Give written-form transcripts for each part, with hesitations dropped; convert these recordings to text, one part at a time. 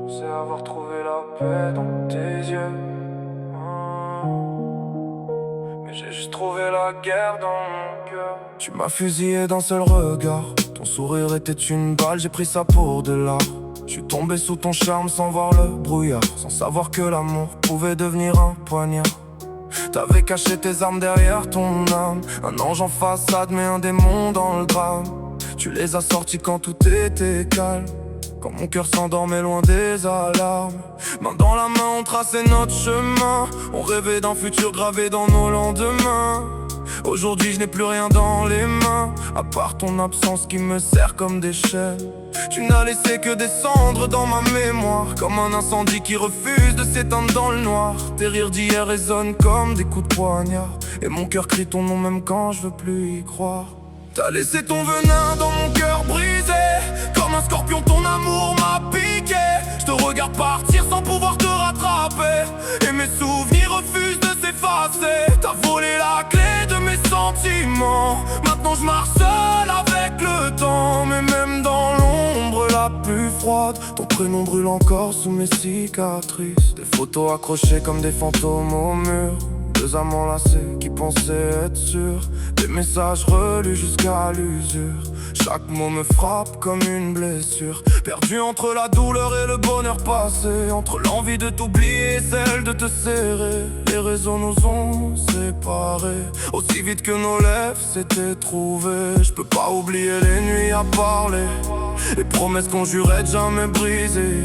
C'est avoir trouvé la paix dans tes yeux. Mais j'ai juste trouvé la guerre dans mon cœur. Tu m'as fusillé d'un seul regard. Ton sourire était une balle, j'ai pris ça pour de l'art. Je suis tombé sous ton charme sans voir le brouillard, sans savoir que l'amour pouvait devenir un poignard. T'avais caché tes armes derrière ton âme, un ange en façade mais un démon dans le drame. Tu les as sortis quand tout était calme, quand mon cœur s'endormait loin des alarmes. Main dans la main on traçait notre chemin, on rêvait d'un futur gravé dans nos lendemains. Aujourd'hui je n'ai plus rien dans les mains, à part ton absence qui me serre comme des chaînes. Tu n'as laissé que des cendres dans ma mémoire, comme un incendie qui refuse de s'éteindre dans le noir. Tes rires d'hier résonnent comme des coups de poignard, et mon cœur crie ton nom même quand je veux plus y croire. T'as laissé ton venin dans mon cœur brisé, comme un scorpion ton amour m'a piqué. Je te regarde partir sans pouvoir te rattraper, et mes souvenirs refusent de s'effacer. T'as volé la clé de mes sentiments, maintenant je marche seul avec le temps. Mais même dans l'ombre la plus froide, ton prénom brûle encore sous mes cicatrices. Des photos accrochées comme des fantômes au mur, deux amants lassés qui pensaient être sûrs, des messages relus jusqu'à l'usure. Chaque mot me frappe comme une blessure, perdu entre la douleur et le bonheur passé, entre l'envie de t'oublier et celle de te serrer. Les réseaux nous ont séparés, aussi vite que nos lèvres s'étaient trouvées. Je peux pas oublier les nuits à parler, les promesses qu'on jurait de jamais briser.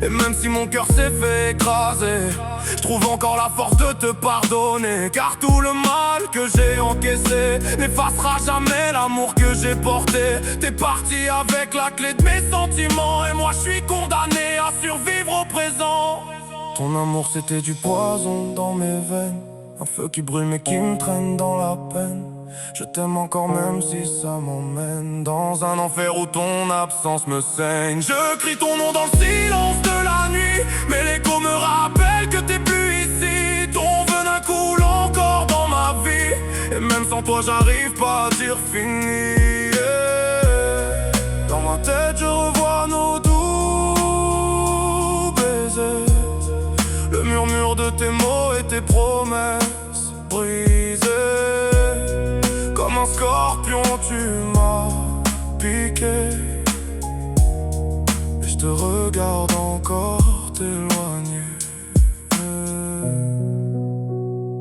Et même si mon cœur s'est fait écraser, je trouve encore la force de te pardonner. Car tout le mal que j'ai encaissé n'effacera jamais l'amour que j'ai porté. T'es parti avec la clé de mes sentiments, et moi je suis condamné à survivre au présent. Ton amour c'était du poison dans mes veines, un feu qui brûle mais qui me traîne dans la peine. Je t'aime encore même si ça m'emmène dans un enfer où ton absence me saigne. Je crie ton nom dans le silence de la nuit, mais l'écho me rappelle que t'es plus ici. Ton venin coule encore dans ma vie, et même sans toi j'arrive pas à dire fini. Dans ma tête je revois nos doux baisers, le murmure de tes mots et tes promesses brisées. Comme un scorpion tu m'as piqué, et je te regarde encore t'éloigner,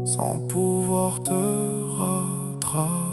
sans pouvoir te rattraper.